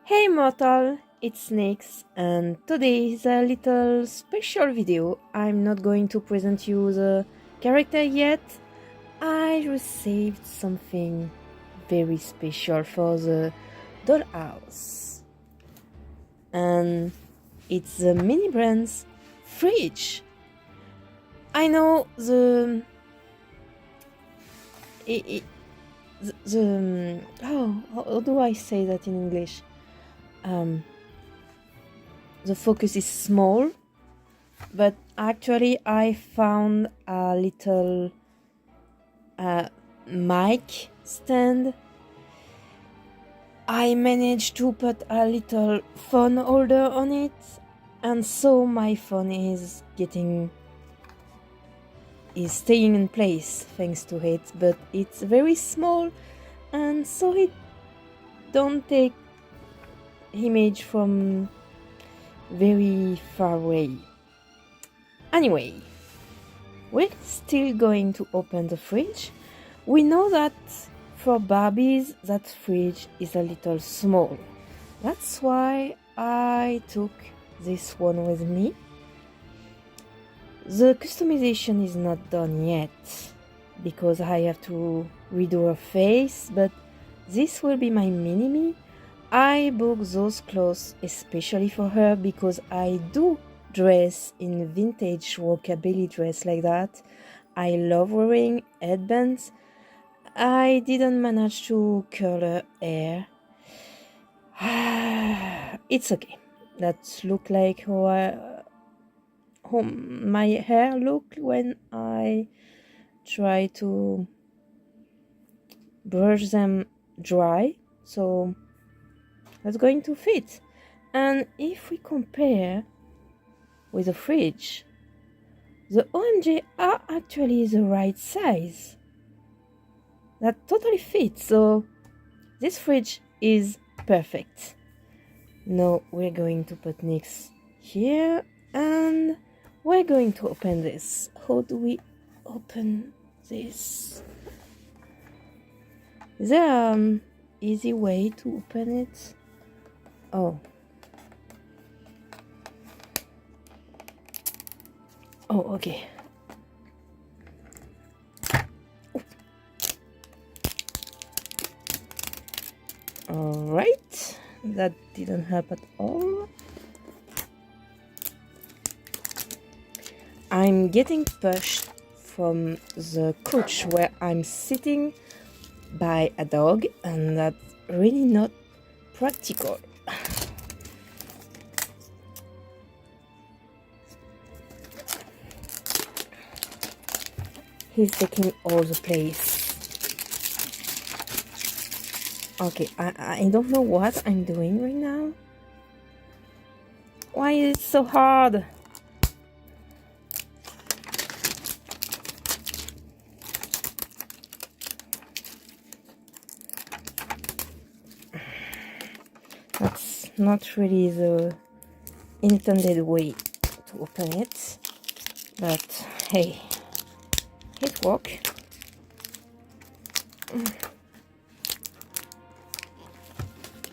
Hey mortal, it's Nyx, and today is a little special video. I'm not going to present you the character yet. I received something very special for the dollhouse, and it's the mini brand's fridge. I know i- how do I say that in English? The focus is small, but actually I found a little mic stand. I managed to put a little phone holder on it, and so my phone is staying in place thanks to it, but it's very small, and so it don't take image from very far away. Anyway, we're still going to open the fridge. We know that for Barbies that fridge is a little small. That's why I took this one with me. The customization is not done yet because I have to redo her face, but this will be my mini-me. I booked those clothes especially for her because I do dress in vintage rockabilly dress like that. I love wearing headbands. I didn't manage to curl her hair. It's okay. That look like how my hair looked when I try to brush them dry. So that's going to fit. And if we compare with the fridge, the OMG are actually the right size. That totally fits, so this fridge is perfect. Now we're going to put Nyx here and we're going to open this. How do we open this? Is there an easy way to open it? Oh, okay. Alright, that didn't help at all. I'm getting pushed from the couch where I'm sitting by a dog, and that's really not practical. He's taking all the place. Okay, I don't know what I'm doing right now. Why is it so hard? That's not really the intended way to open it, but hey, it worked.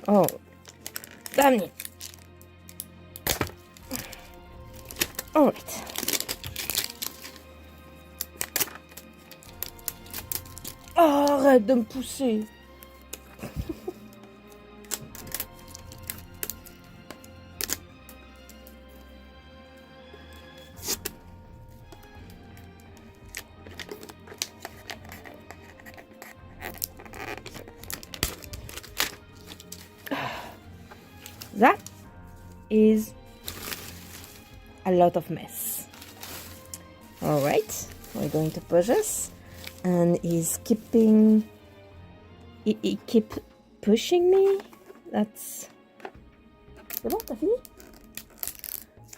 Oh, damn it. Alright. Oh, arrête de me pousser. That is a lot of mess. Alright, we're going to push this, and he's keeping he keep pushing me. That's c'est bon, t'as fini?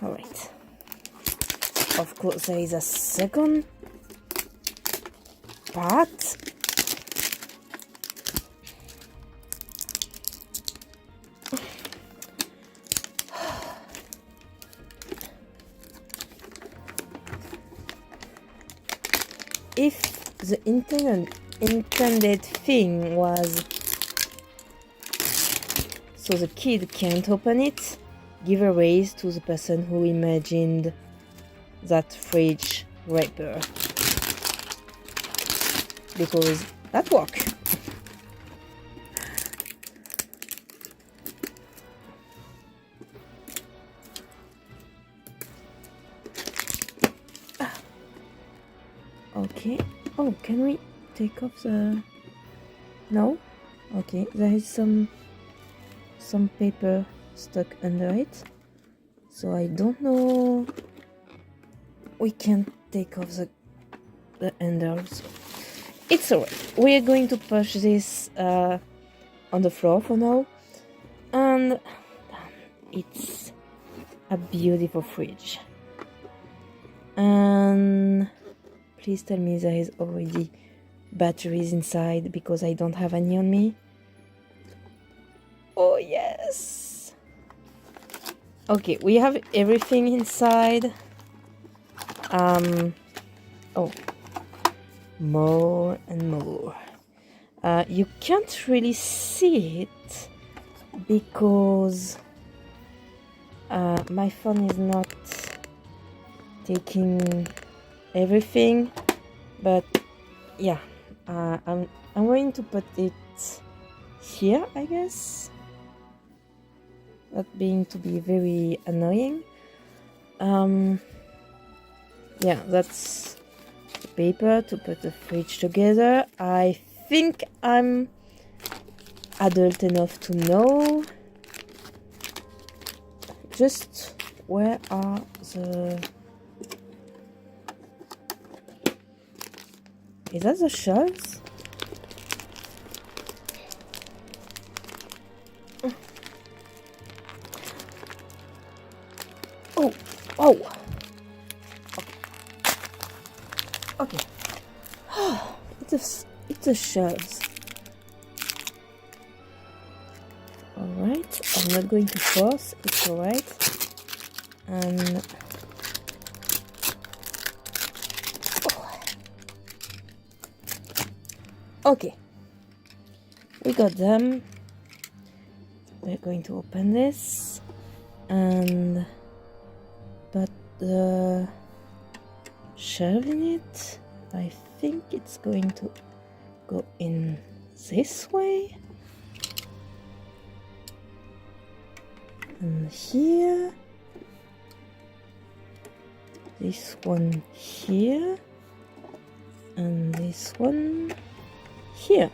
Alright. Of course there is a second part. If the intended thing was so the kid can't open it. Give a raise to the person who imagined that fridge wrapper, because that worked. Okay. Oh, can we take off the... No? Okay, there is some paper stuck under it, so I don't know. We can't take off the handles. It's alright. We are going to push this on the floor for now, and it's a beautiful fridge. And please tell me there is already batteries inside, because I don't have any on me. Oh yes. Okay, we have everything inside. Oh, more and more. You can't really see it because my phone is not taking everything, but yeah, I'm going to put it here, I guess. That being to be very annoying. Yeah, that's the paper to put the fridge together. I think I'm adult enough to know just where are the... Is that the shelves? Oh, oh. Okay. It's a shelves. Alright, I'm not going to force, it's alright. And okay, we got them. We're going to open this and put the shelf in it. I think it's going to go in this way. And here. This one here. And this one here.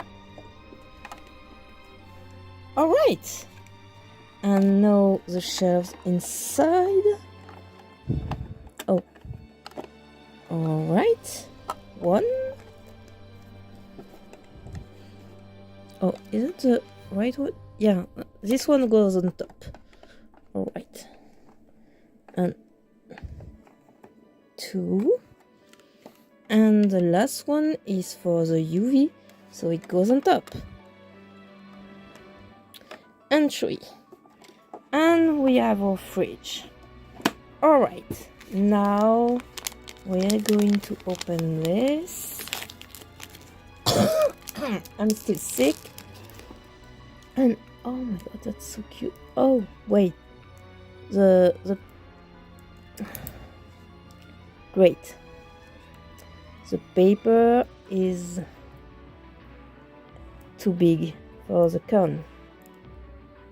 Alright. And now the shelves inside. Oh. Alright. One. Oh, is it the right one? Yeah, this one goes on top. Alright. And two. And the last one is for the UV, so it goes on top. And three. And we have our fridge. Alright, now we're going to open this. I'm still sick. And oh my god, that's so cute. Oh, wait. The great. The paper is too big for the cone.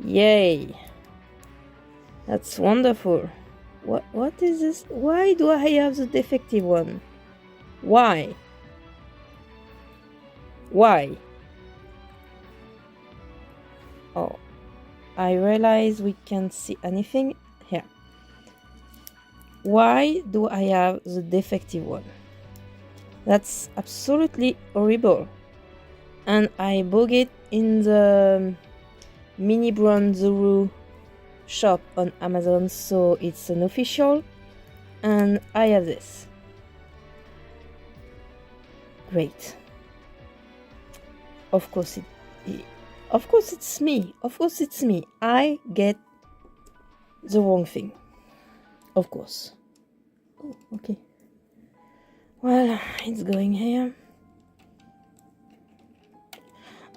Yay! That's wonderful. What is this? Why do I have the defective one? Why? Why? Oh, I realize we can't see anything here. Why do I have the defective one? That's absolutely horrible. And I bought it in the Mini Brand Zuru shop on Amazon, so it's an official. And I have this. Great. Of course it's me. Of course it's me. I get the wrong thing. Of course. Oh, okay. Well, it's going here.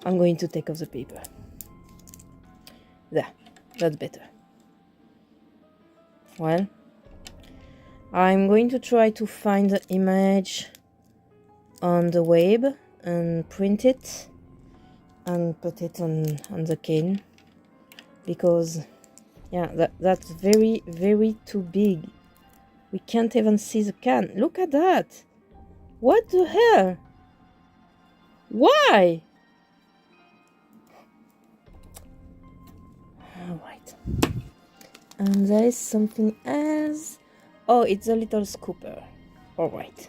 I'm going to take off the paper. There, that's better. Well, I'm going to try to find the image on the web and print it and put it on the cane, because yeah, that's very, very too big. We can't even see the can. Look at that. What the hell? Why? All right. And there is something else. Oh, it's a little scooper. All right.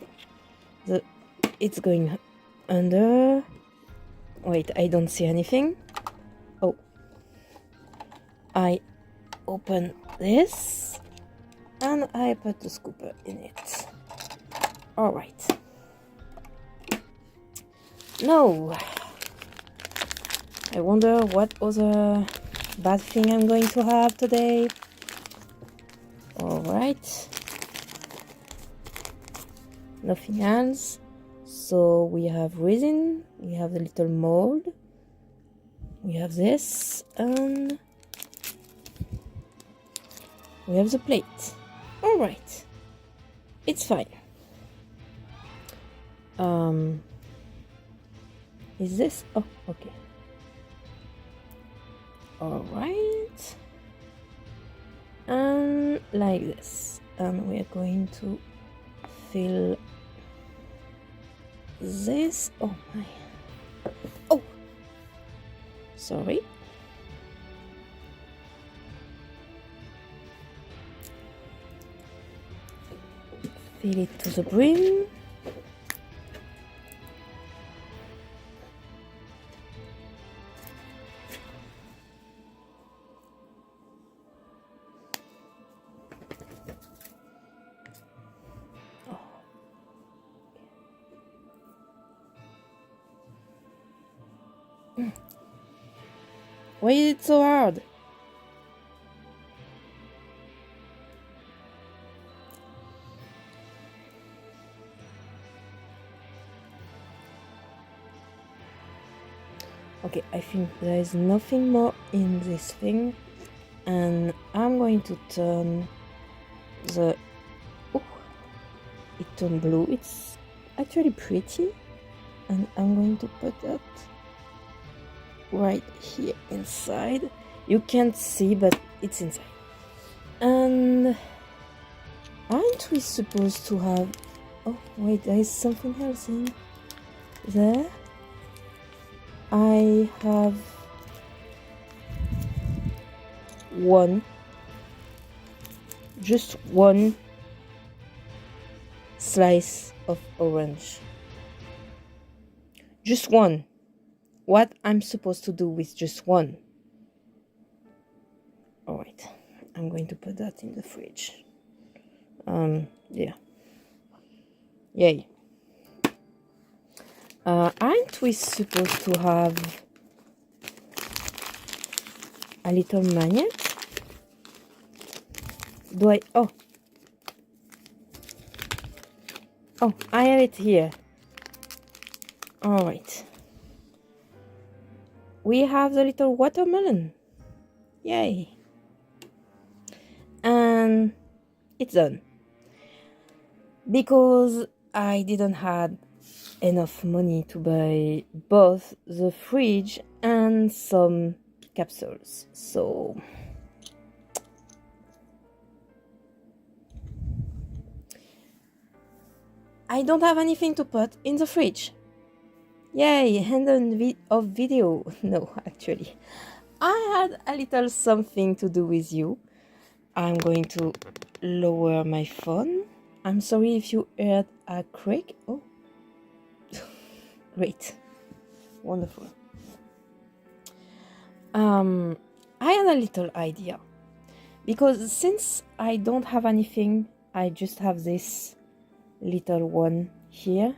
It's going under. Wait, I don't see anything. Oh. I open this and I put the scooper in it. All right. No. I wonder what other bad thing I'm going to have today. All right. Nothing else. So we have resin, we have the little mold, we have this, and we have the plate. All right. It's fine. Is this? Oh, okay. All right. And like this. And we are going to fill this. Oh my. Oh, sorry. Fill it to the brim. Why is it so hard? Okay, I think there is nothing more in this thing, and I'm going to turn the... Oh, it turned blue. It's actually pretty, and I'm going to put that right here inside. You can't see, but it's inside. And aren't we supposed to have... Oh wait, there is something else in there. I have just one slice of orange. Just one. What I'm supposed to do with just one? All right, I'm going to put that in the fridge. Yeah. Yay. Aren't we supposed to have a little magnet? Do I? Oh, I have it here. All right. We have the little watermelon. Yay. And it's done. Because I didn't have enough money to buy both the fridge and some capsules. So I don't have anything to put in the fridge. Yay, end of video. No, actually, I had a little something to do with you. I'm going to lower my phone. I'm sorry if you heard a creak. Oh, great. Wonderful. I had a little idea. Because since I don't have anything, I just have this little one here.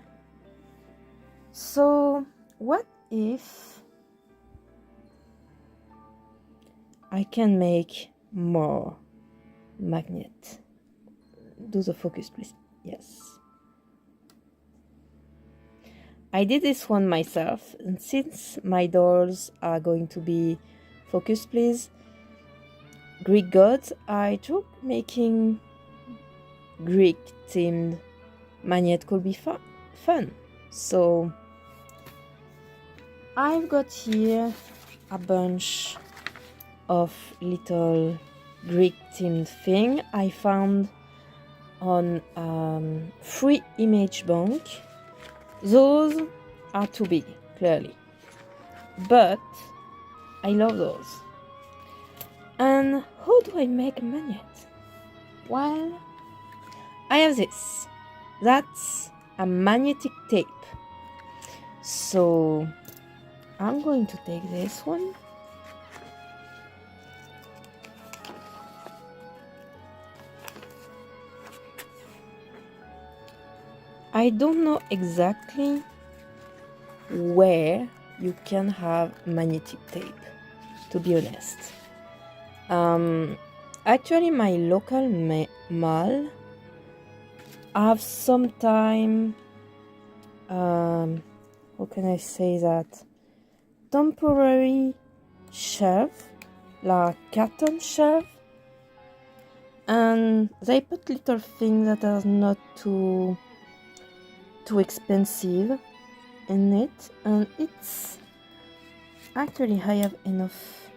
So what if I can make more magnet? Do the focus, please. Yes. I did this one myself, and since my dolls are going to be focus, please, Greek gods, I thought making Greek themed magnet could be fun. So I've got here a bunch of little Greek themed thing I found on free image bank. Those are too big, clearly, but I love those. And how do I make a magnet? Well, I have this. That's a magnetic tape. So I'm going to take this one. I don't know exactly where you can have magnetic tape, to be honest. Actually, my local mall have sometime, how can I say that, temporary shelf, like carton shelf, and they put little things that are not too expensive in it, and it's actually I have enough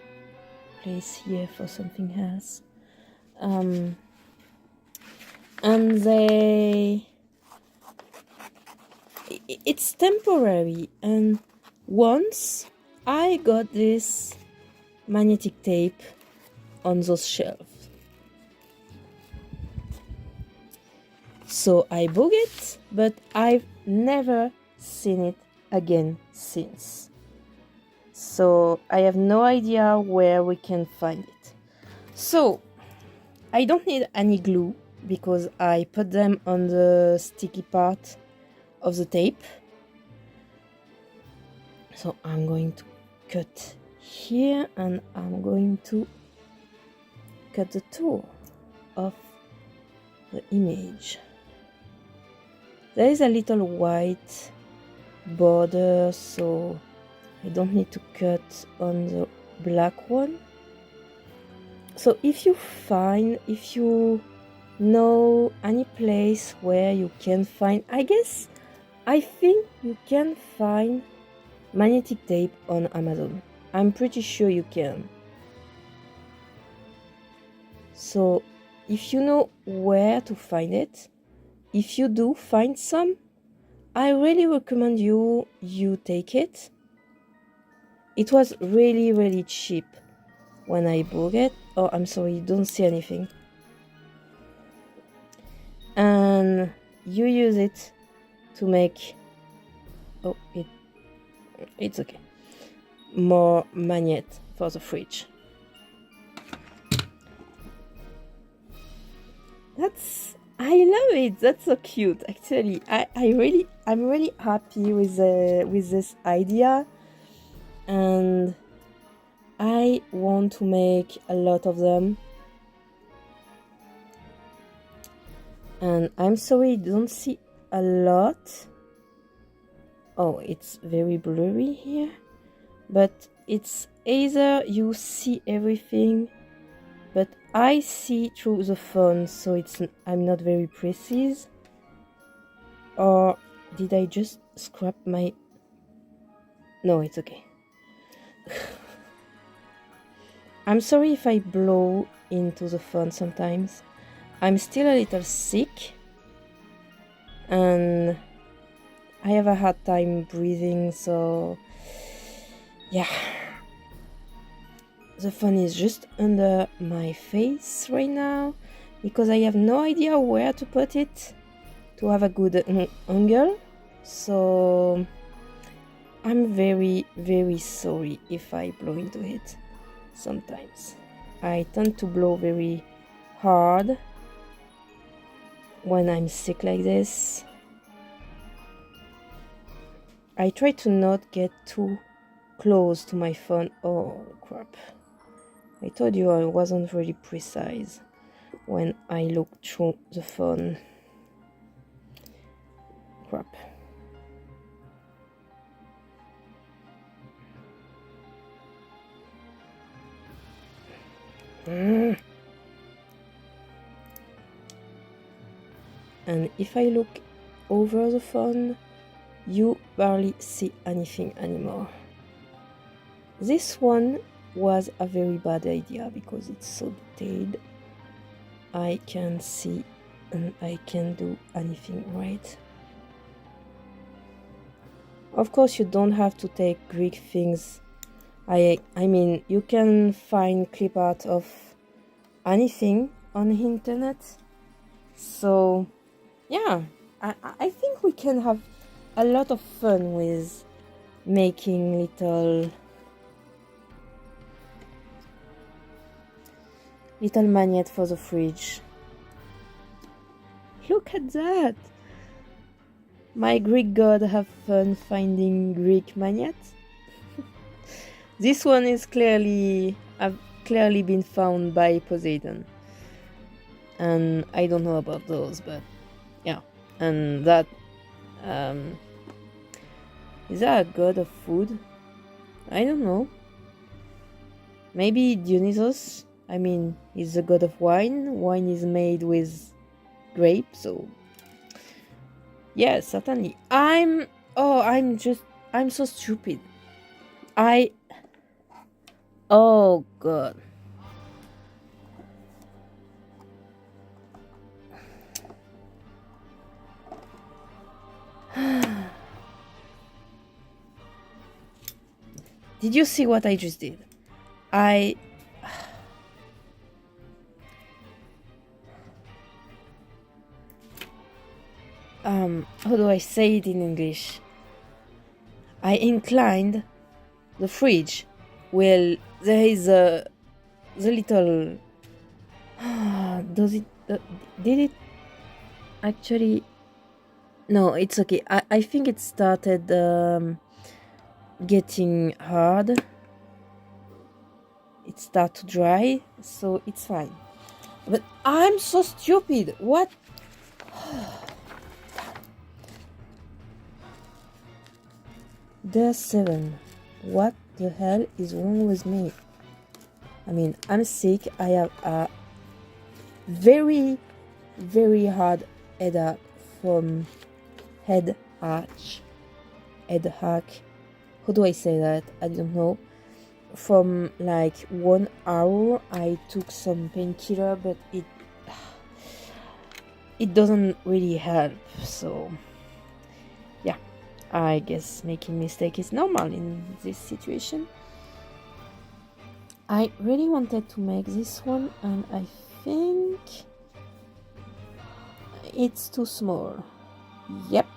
place here for something else. And it's temporary, and once I got this magnetic tape on those shelves, so I bought it, but I've never seen it again since. So I have no idea where we can find it. So I don't need any glue because I put them on the sticky part of the tape. So I'm going to cut here, and I'm going to cut the toe of the image. There is a little white border, so I don't need to cut on the black one. So if you know any place where you can find, I think you can find magnetic tape on Amazon. I'm pretty sure you can. So if you know where to find it, if you do find some, I really recommend you take it. It was really, really cheap when I bought it. Oh, I'm sorry, you don't see anything. And you use it to make, oh, it's okay, more magnet for the fridge. I love it. That's so cute. Actually, I'm really happy with this idea, and I want to make a lot of them. And I'm sorry, you don't see a lot. Oh, it's very blurry here, but it's either you see everything, but I see through the phone, so I'm not very precise. Or did I just scrap my... No, it's okay. I'm sorry if I blow into the phone sometimes. I'm still a little sick, and I have a hard time breathing, so yeah. The phone is just under my face right now because I have no idea where to put it to have a good angle. So I'm very, very sorry if I blow into it sometimes. I tend to blow very hard when I'm sick like this. I try to not get too close to my phone. Oh crap. I told you I wasn't really precise when I looked through the phone. Crap. And if I look over the phone, you barely see anything anymore. This one was a very bad idea because it's so detailed. I can see and I can do anything right. Of course, you don't have to take Greek things. I mean, you can find clip art of anything on the internet. So, yeah, I think we can have a lot of fun with making little magnet for the fridge. Look at that! My Greek god have fun finding Greek magnets. This one is clearly been found by Poseidon. And I don't know about those, but yeah. And that is that a god of food? I don't know. Maybe Dionysos? I mean, he's the god of wine. Wine is made with grapes, so yeah, certainly. I'm so stupid. Oh god. Did you see what I just did? How do I say it in English? I inclined the fridge. Well, there is the little. Does it? Did it actually? No, it's okay. I think it started getting hard. It started to dry, so it's fine. But I'm so stupid. What? There's 7. What the hell is wrong with me? I mean, I'm sick. I have a very, very hard headache from head arch. How do I say that? I don't know. From like 1 hour, I took some painkiller, but it doesn't really help. So yeah, I guess making mistake is normal in this situation. I really wanted to make this one, and I think it's too small. Yep,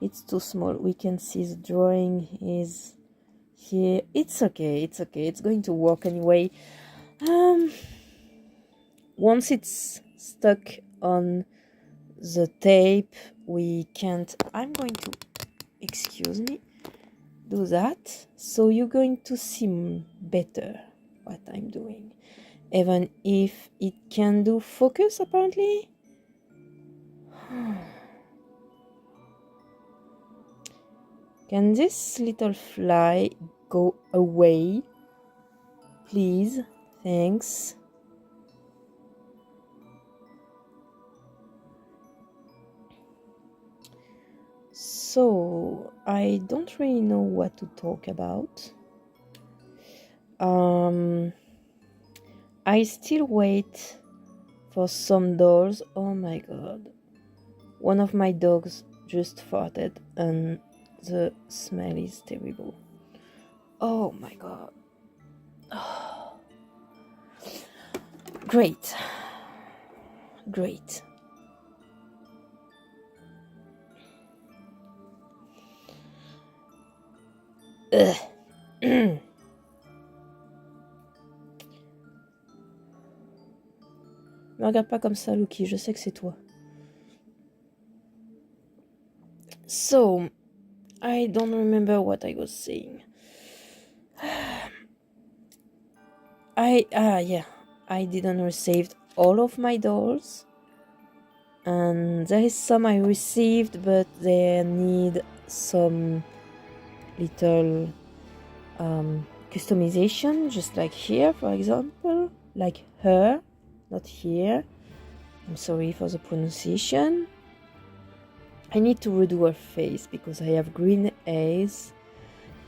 it's too small. We can see the drawing is here. It's okay. It's going to work anyway. Once it's stuck on the tape, we can't. I'm going to, excuse me, do that. So you're going to see better what I'm doing, even if it can do focus apparently. Can this little fly go away? Please, thanks. So, I don't really know what to talk about. I still wait for some dolls. Oh my god. One of my dogs just farted and the smell is terrible. Oh my god. Oh. Great. Me regarde pas comme ça, Loki, je sais que c'est toi. So, I don't remember what I was saying. I didn't receive all of my dolls. And there is some I received, but they need some little customization, just like here, for example, like her, not here. I'm sorry for the pronunciation. I need to redo her face because I have green eyes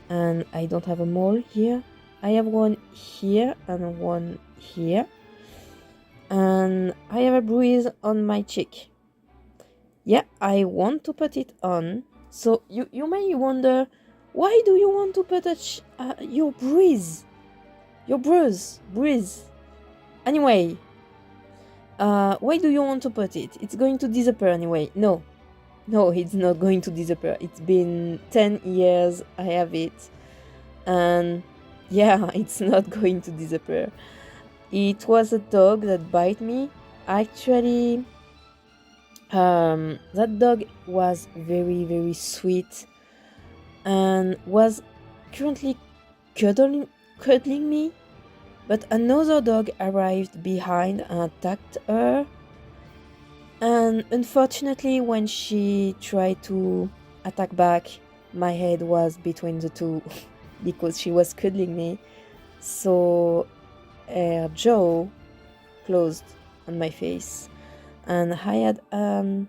and I don't have a mole here. I have one here and one here, and I have a bruise on my cheek. Yeah, I want to put it on. So you may wonder, why do you want to put your bruise? Anyway, why do you want to put it? It's going to disappear anyway. No, it's not going to disappear. It's been 10 years I have it, and yeah, it's not going to disappear. It was a dog that bite me. Actually, that dog was very, very sweet and was currently cuddling me, but another dog arrived behind and attacked her. And unfortunately, when she tried to attack back, my head was between the two because she was cuddling me. So her jaw closed on my face, and I had I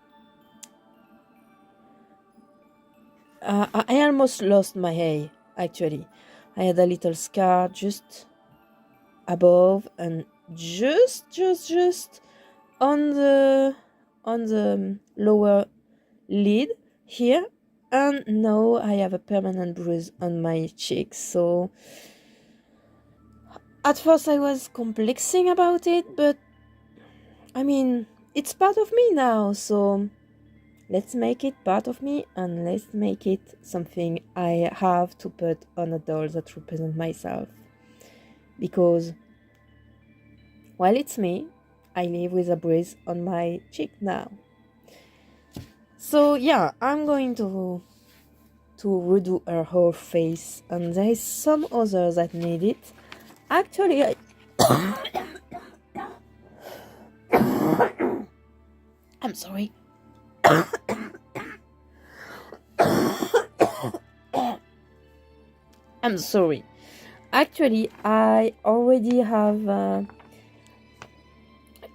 almost lost my eye. Actually, I had a little scar just above and just on the lower lid here, and now I have a permanent bruise on my cheek. So at first I was complexing about it, but I mean, it's part of me now, so let's make it part of me and let's make it something I have to put on a doll that represents myself. Because while it's me, I live with a bruise on my cheek now. So yeah, I'm going to redo her whole face, and there is some others that need it. Actually, I'm sorry. I'm sorry. Actually, I already have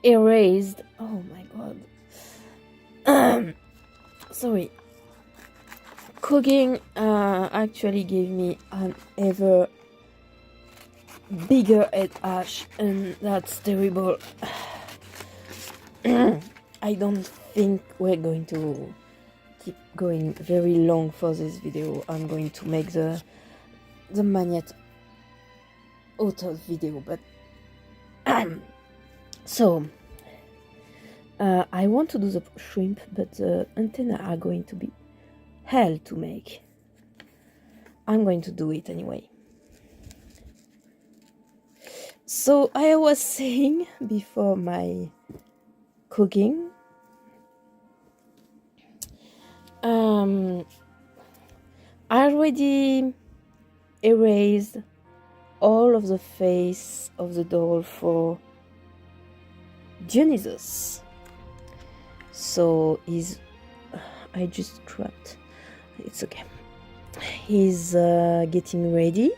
erased. Oh my god. Sorry. Cooking actually gave me an ever bigger head ash, and that's terrible. I don't think we're going to keep going very long for this video. I'm going to make the magnet out of video, but so I want to do the shrimp, but the antennae are going to be hell to make. I'm going to do it anyway. So I was saying before my cooking, I already erased all of the face of the doll for Dionysus. So I just scrapped. It's okay. He's getting ready.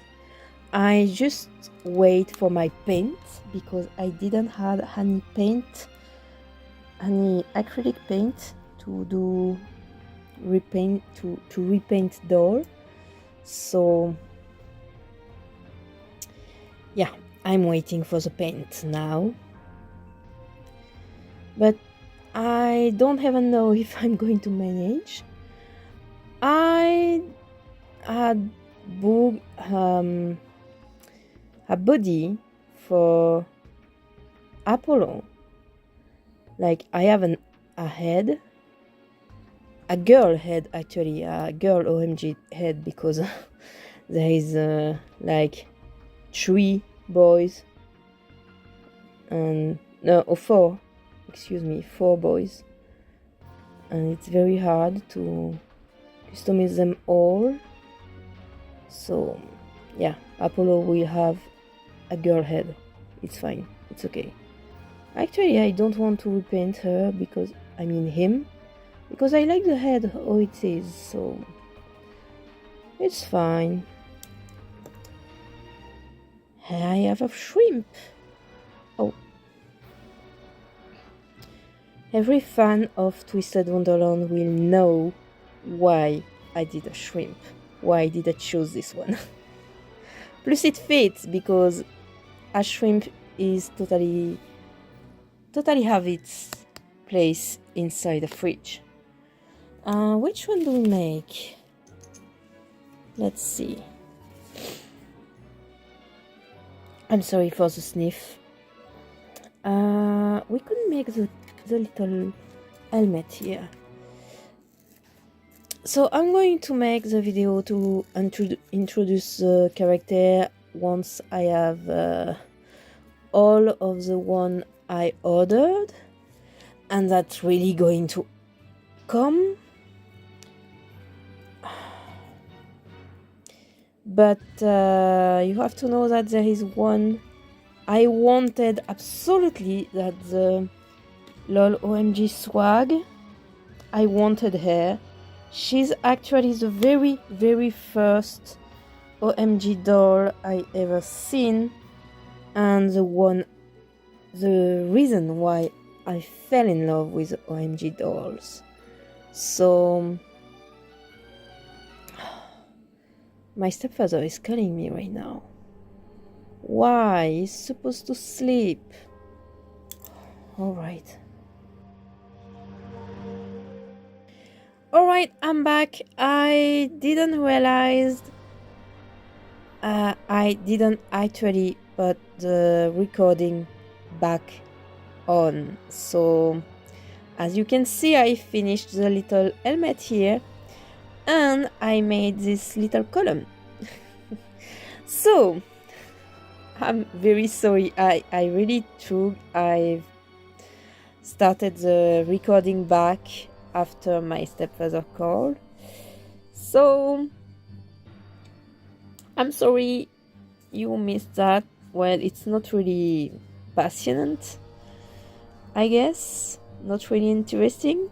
I just wait for my paint because I didn't have any paint, any acrylic paint to repaint doll. So yeah, I'm waiting for the paint now, but I don't even know if I'm going to manage. I had a body for Apollo. Like I have a head, a girl head actually, a girl OMG head, because there is like 3 boys and four boys, and it's very hard to customize them all. So yeah, Apollo will have a girl head. It's fine, it's okay. Actually, I don't want to repaint her because him, because I like the head how it is, so it's fine. I have a shrimp. Oh. Every fan of Twisted Wonderland will know why I did a shrimp. Why did I choose this one? Plus it fits because a shrimp is totally have its place inside the fridge. Which one do we make? Let's see. I'm sorry for the sniff. We could make the little helmet here. So I'm going to make the video to introduce the character once I have all of the one I ordered, and that's really going to come. But you have to know that there is one I wanted absolutely, that the LOL OMG swag. I wanted her. She's actually the very first OMG doll I ever seen, and the reason why I fell in love with OMG dolls. So my stepfather is calling me right now. Why? He's supposed to sleep. Alright. Alright, I'm back. I didn't realize I didn't actually put the recording back on. So as you can see, I finished the little helmet here and I made this little column. So I'm very sorry. I really true. I've started the recording back after my stepfather called. So I'm sorry you missed that. Well, it's not really passionate, I guess. Not really interesting.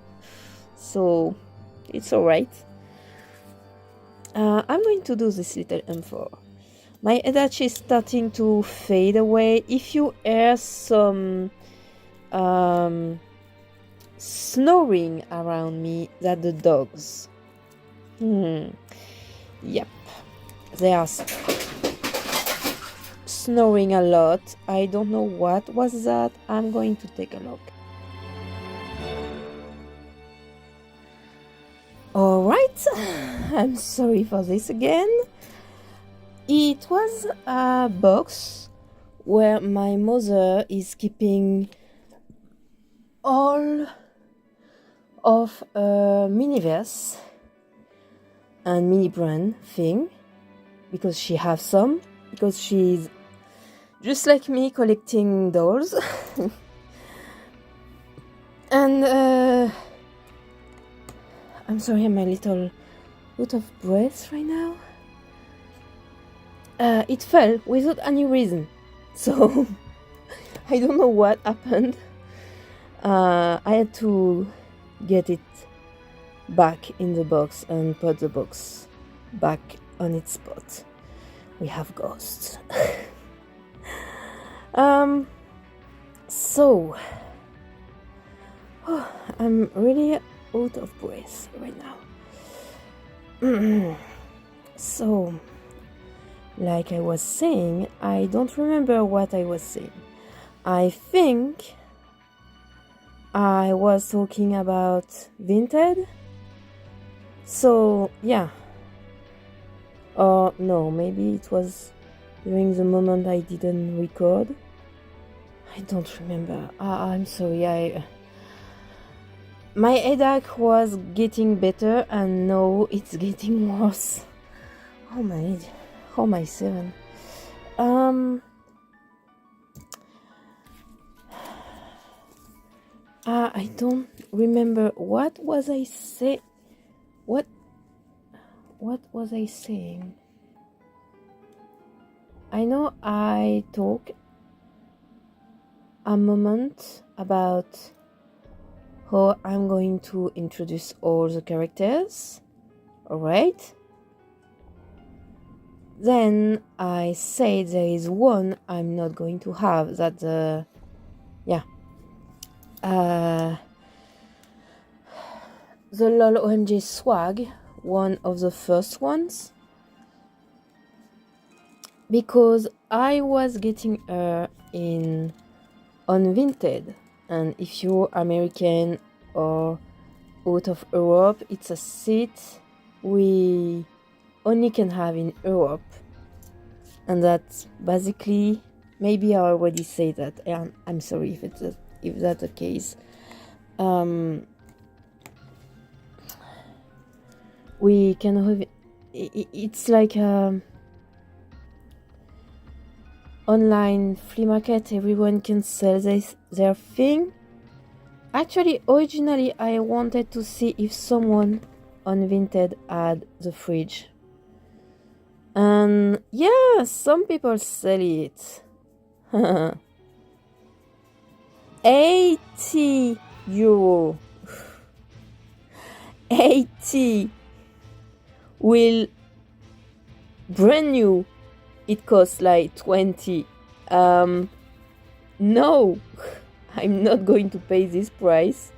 So it's alright. I'm going to do this little M4. My headache is starting to fade away. If you hear some snoring around me, that the dogs. Yep, they are snoring a lot. I don't know what was that. I'm going to take a look. Alright, I'm sorry for this again. It was a box where my mother is keeping all of a Miniverse and mini brand thing, because she has some, because she's just like me collecting dolls. And I'm sorry, I'm a little out of breath right now. It fell without any reason, so I don't know what happened. I had to get it back in the box and put the box back on its spot. We have ghosts. So I'm really out of breath right now. So, like I was saying, I don't remember what I was saying. I think I was talking about Vinted. So, yeah. Or no, maybe it was during the moment I didn't record. I don't remember. I'm sorry. My headache was getting better and now it's getting worse. Oh my 7. I don't remember. What was I say? What was I saying? I know I talk a moment about how I'm going to introduce all the characters. Alright? then I say there is one I'm not going to have, that the LOL OMG swag, one of the first ones, because I was getting her on Vinted, and if you're American or out of Europe, it's a set we only can have in Europe, and that's basically, maybe I already say that, and I'm sorry if that's the case. We can have, it's like a online flea market. Everyone can sell their thing. Actually, originally I wanted to see if someone on Vinted had the fridge, and yeah, some people sell it. 80 euro. 80 will brand new, it costs like 20. No, I'm not going to pay this price.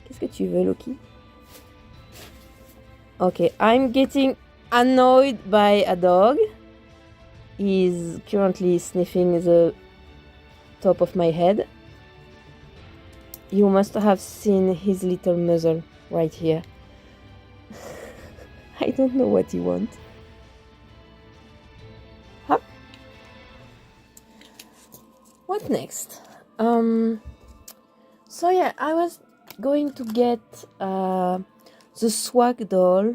Qu'est-ce que tu veux, Loki? Okay, I'm getting annoyed by a dog. He's currently sniffing the top of my head. You must have seen his little muzzle right here. I don't know what he wants. Hop. What next? So yeah, I was going to get the swag doll.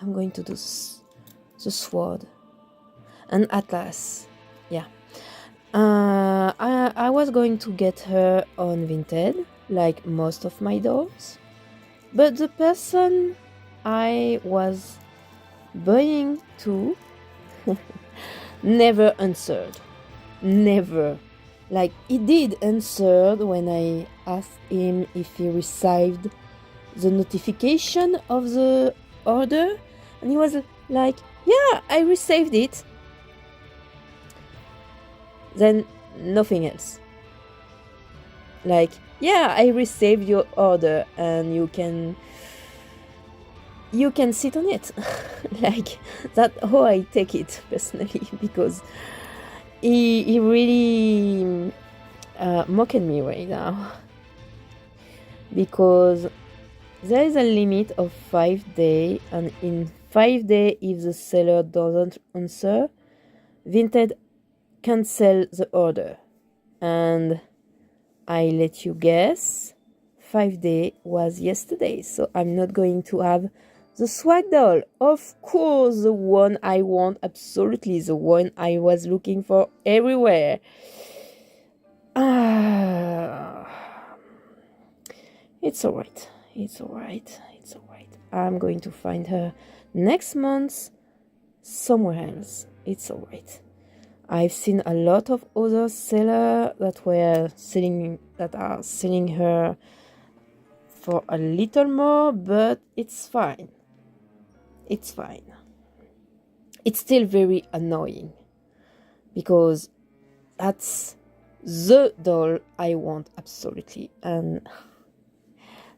I'm going to do the sword and Atlas. Yeah. I was going to get her on Vinted, like most of my dolls, but the person I was buying to never answered. Never. Like, he did answer when I asked him if he received the notification of the order, and he was like, yeah, I received it. Then nothing else. Like, yeah, I received your order and you can sit on it. Like, that's how I take it personally, because he really mocking me right now, because there is a limit of 5 days, and in 5 days, if the seller doesn't answer, Vinted cancel the order. And I let you guess, 5 days was yesterday, so I'm not going to have the swag doll. Of course, the one I want, absolutely the one I was looking for everywhere. It's alright. It's alright. It's alright. I'm going to find her next month somewhere else. It's alright. I've seen a lot of other sellers that are selling her for a little more, but it's fine. It's fine. It's still very annoying, because that's the doll I want absolutely, and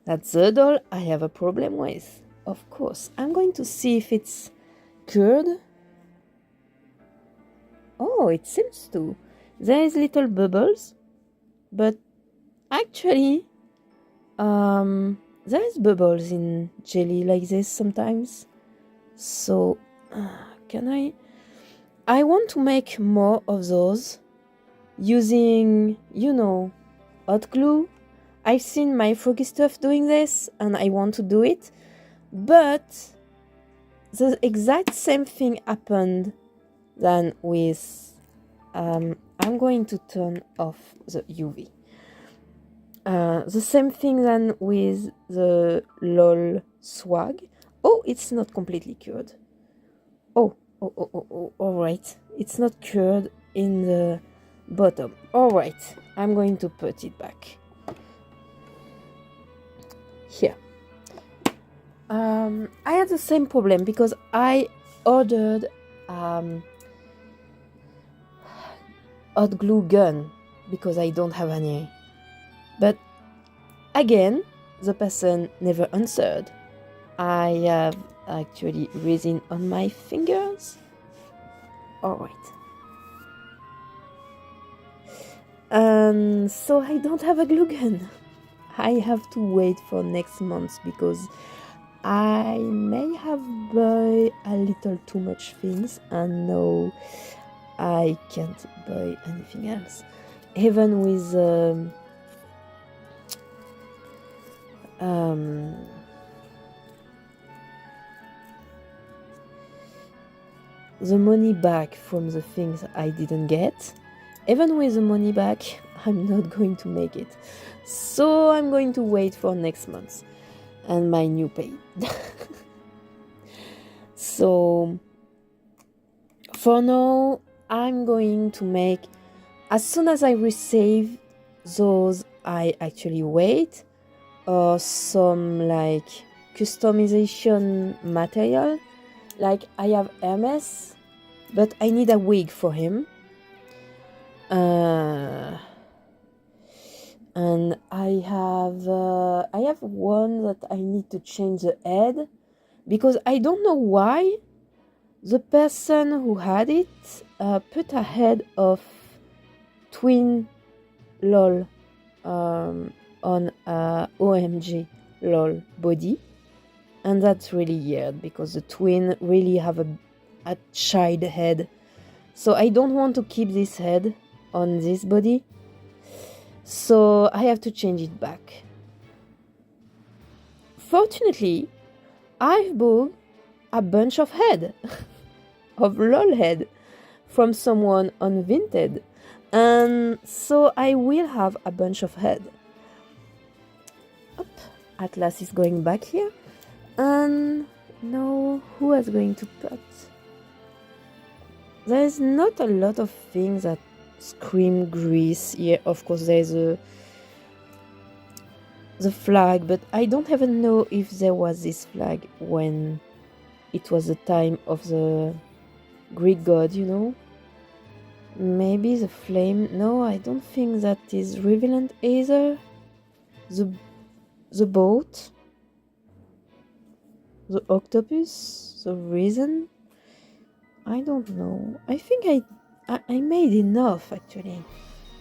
that's the doll I have a problem with. Of course, I'm going to see if it's cured. Oh, it seems to. There is little bubbles, but actually, there is bubbles in jelly like this sometimes. So, I want to make more of those using, hot glue. I've seen my Froggy Stuff doing this, and I want to do it, but the exact same thing happened than with, I'm going to turn off the UV. The same thing than with the LOL swag. Oh, it's not completely cured. Oh, all right. It's not cured in the bottom. All right, I'm going to put it back here. I had the same problem because I ordered hot glue gun because I don't have any. But again, the person never answered. I have actually resin on my fingers. Alright. So I don't have a glue gun. I have to wait for next month because I may have buy a little too much things and now I can't buy anything else. Even with the money back from the things I didn't get. Even with the money back, I'm not going to make it. So I'm going to wait for next month and my new pay. So for now, I'm going to make, as soon as I receive those, I actually wait, or some like customization material. Like I have Hermes, but I need a wig for him. And I have one that I need to change the head because I don't know why the person who had it put a head of twin LOL on a OMG LOL body, and that's really weird because the twin really have a child head, so I don't want to keep this head on this body, so I have to change it back. Fortunately, I've bought a bunch of head of LOL head from someone on Vinted, and so I will have a bunch of head. Atlas is going back here, and now who is going to put? There's not a lot of things that scream Greece here. Of course, there's the flag, but I don't even know if there was this flag when it was the time of the Greek god, you know? Maybe the flame. No, I don't think that is relevant either. The boat, the octopus, the reason. I don't know. I think I made enough, actually.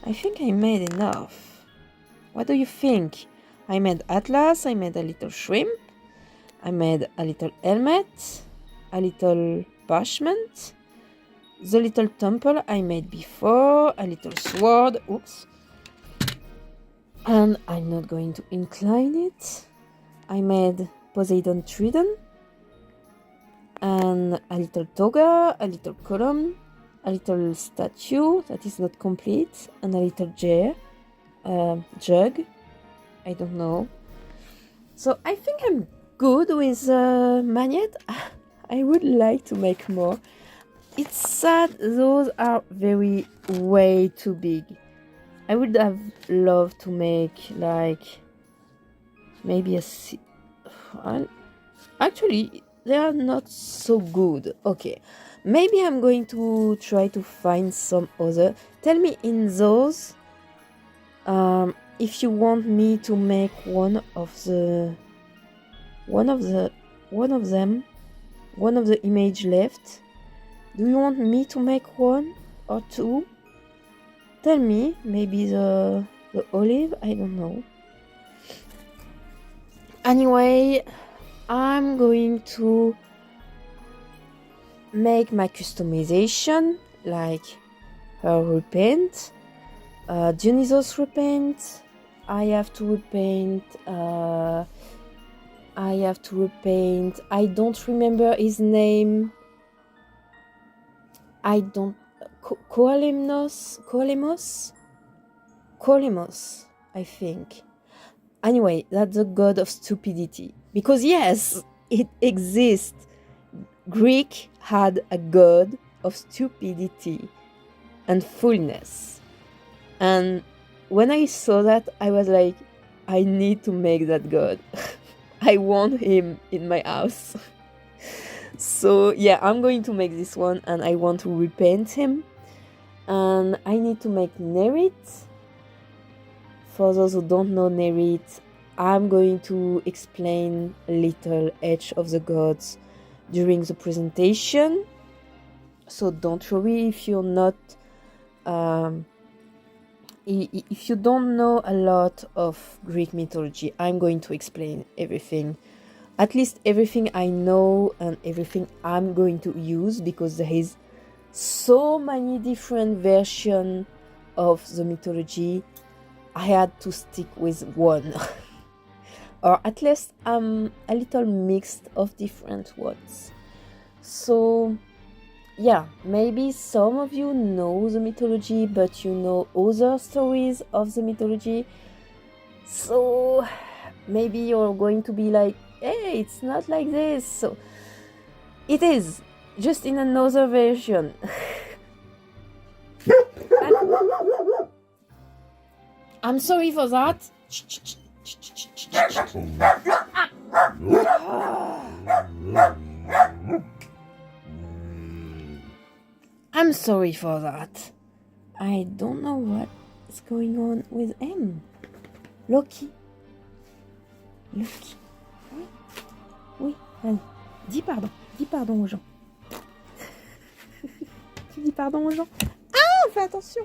I think I made enough. What do you think? I made Atlas, I made a little shrimp, I made a little helmet, a little parchment, the little temple I made before, a little sword, oops. And I'm not going to incline it. I made Poseidon Trident, and a little toga, a little column, a little statue that is not complete, and a little jug. I don't know. So I think I'm good with magnet. I would like to make more. It's sad those are way too big. I would have loved to make like maybe actually they are not so good. Okay, maybe I'm going to try to find some other. Tell me in those if you want me to make one of the image left. Do you want me to make one or two? Tell me, maybe the olive, I don't know. Anyway, I'm going to make my customization, like her repaint, Dionysos repaint. I have to repaint. I don't remember his name. I don't. Koalemos, I think. Anyway, that's the god of stupidity. Because yes, it exists. Greek had a god of stupidity and fullness. And when I saw that, I was like, I need to make that god. I want him in my house. So yeah, I'm going to make this one, and I want to repaint him, and I need to make Nerit. For those who don't know Nerit, I'm going to explain a little Edge of the Gods during the presentation, so don't worry if you're not if you don't know a lot of Greek mythology. I'm going to explain everything, at least everything I know and everything I'm going to use, because there is so many different versions of the mythology. I had to stick with one or at least a little mixed of different ones. So yeah, maybe some of you know the mythology, but you know other stories of the mythology. So maybe you're going to be like, hey, it's not like this. So it is, just in another version. I'm sorry for that. I'm sorry for that. I don't know what is going on with him. Loki. Loki. Oui. Oui, allez. Dis pardon. Dis pardon aux gens. Tu dis pardon aux gens. Ah, fais attention.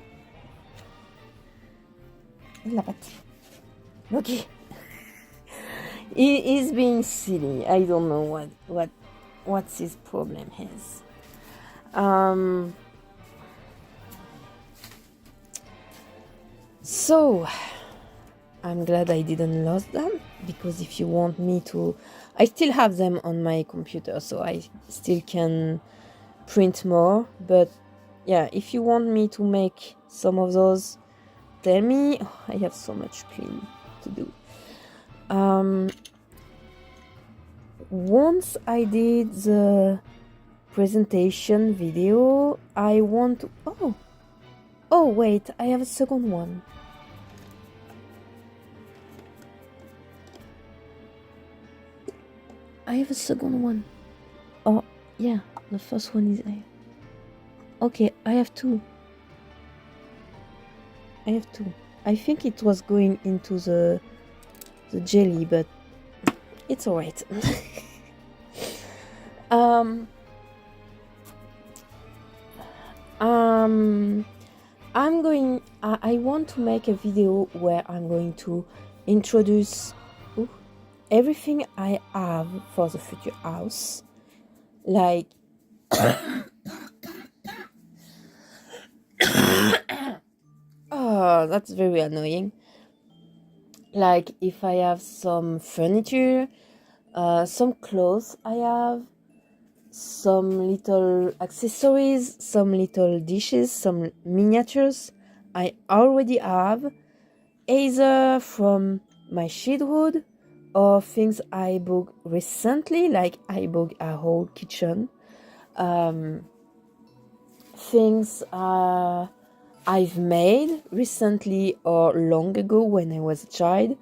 La patte. Loki. He is being silly. I don't know what his problem is. So I'm glad I didn't lose them, because if you want me to, I still have them on my computer, so I still can print more. But yeah, if you want me to make some of those, tell me. Oh, I have so much cleaning to do. Once I did the presentation video, I want to... Oh wait, I have a second one. I have a second one. Oh yeah, the first one is okay, I have two. I think it was going into the jelly, but it's alright. I want to make a video where I'm going to introduce everything I have for the future house. Like oh, that's very annoying. Like if I have some furniture, some clothes I have, some little accessories, some little dishes, some miniatures I already have, either from my Sheetwood or things I bought recently, like I bought a whole kitchen, things I've made recently or long ago when I was a child,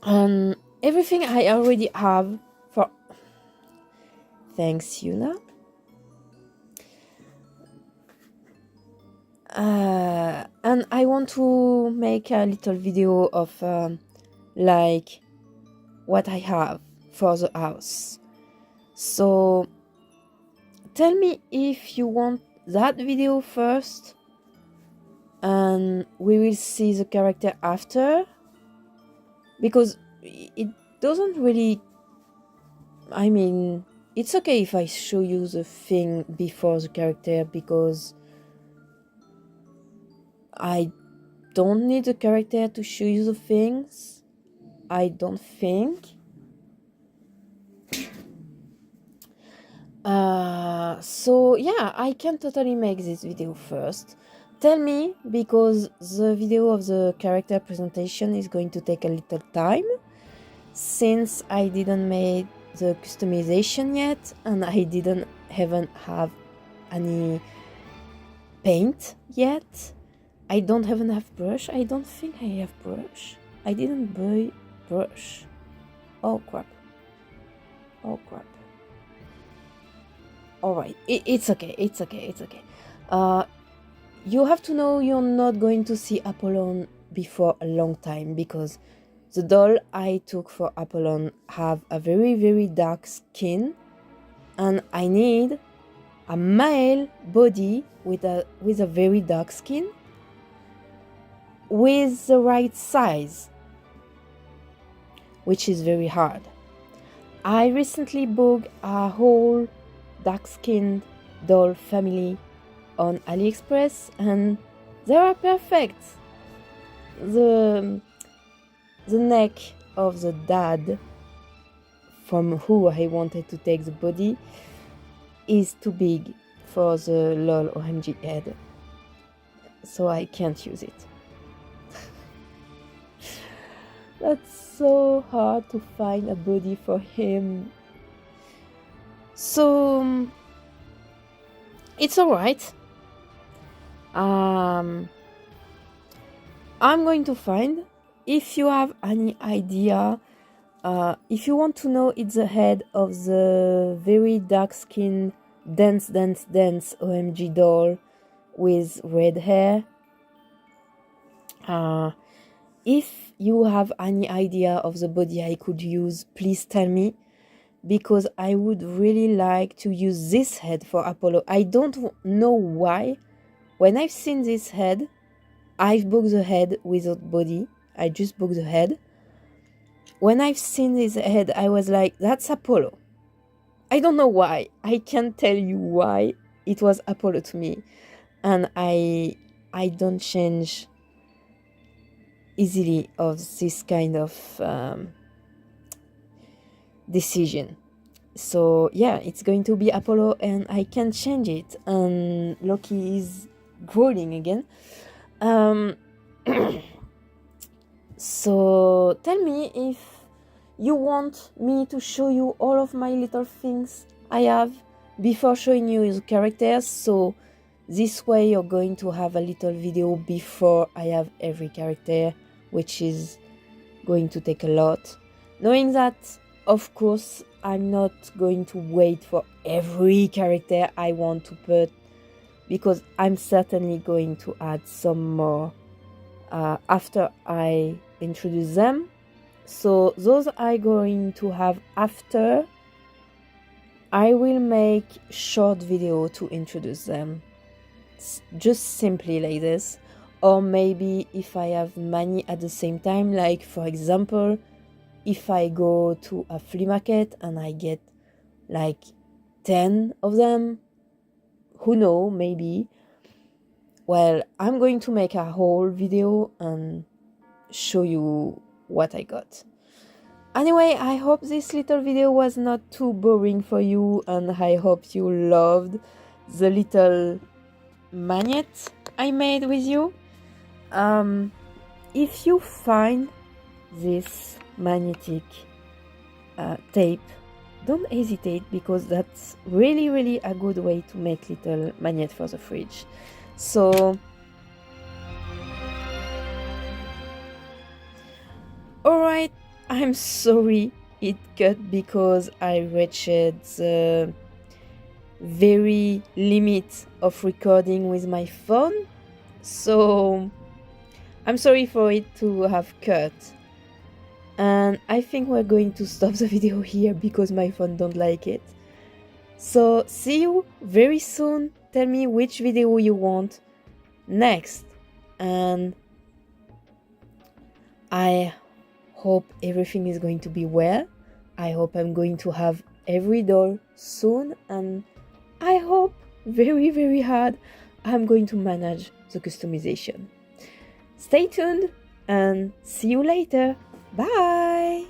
and everything I already have for... Thanks, Yuna. And I want to make a little video of like what I have for the house. So tell me if you want that video first, and we will see the character after, because it doesn't really... I mean, it's okay if I show you the thing before the character, because I don't need the character to show you the things, I don't think. So yeah, I can totally make this video first. Tell me, because the video of the character presentation is going to take a little time, since I didn't make the customization yet, and I didn't even have any paint yet. I don't even have brush. I don't think I have brush. I didn't buy brush. Oh crap. Oh crap. Alright, it's okay, it's okay, it's okay. You have to know you're not going to see Apollon before a long time, because the doll I took for Apollon have a very, very dark skin, and I need a male body with a very dark skin with the right size, which is very hard. I recently bought a whole dark-skinned doll family on AliExpress, and they are perfect. The neck of the dad, from who I wanted to take the body, is too big for the LOL OMG head, so I can't use it. That's so hard to find a body for him. So it's alright. I'm going to find. If you have any idea, if you want to know, it's the head of the very dark skinned dance OMG doll with red hair. If you have any idea of the body I could use, please tell me, because I would really like to use this head for Apollo. I don't know why. When I've seen this head, I've booked the head without body. I just booked the head. When I've seen this head, I was like, that's Apollo. I don't know why. I can't tell you why it was Apollo to me. And I don't change easily of this kind of decision. So yeah, it's going to be Apollo, and I can't change it. And Loki is growling again. So tell me if you want me to show you all of my little things I have before showing you the characters. So this way you're going to have a little video before I have every character, which is going to take a lot. Knowing that, of course, I'm not going to wait for every character I want to put, because I'm certainly going to add some more after I introduce them. So those are going to have after. I will make short video to introduce them, just simply like this. Or maybe if I have many at the same time, like for example, if I go to a flea market and I get like 10 of them, who knows, maybe. Well, I'm going to make a whole video and show you what I got. Anyway, I hope this little video was not too boring for you, and I hope you loved the little magnet I made with you. If you find this magnetic tape, don't hesitate, because that's really, really a good way to make little magnet for the fridge. So alright, I'm sorry it cut because I reached the very limit of recording with my phone. So I'm sorry for it to have cut. And I think we're going to stop the video here because my phone don't like it. So see you very soon. Tell me which video you want next. And I hope everything is going to be well. I hope I'm going to have every doll soon. And I hope very, very hard I'm going to manage the customization. Stay tuned and see you later. Bye!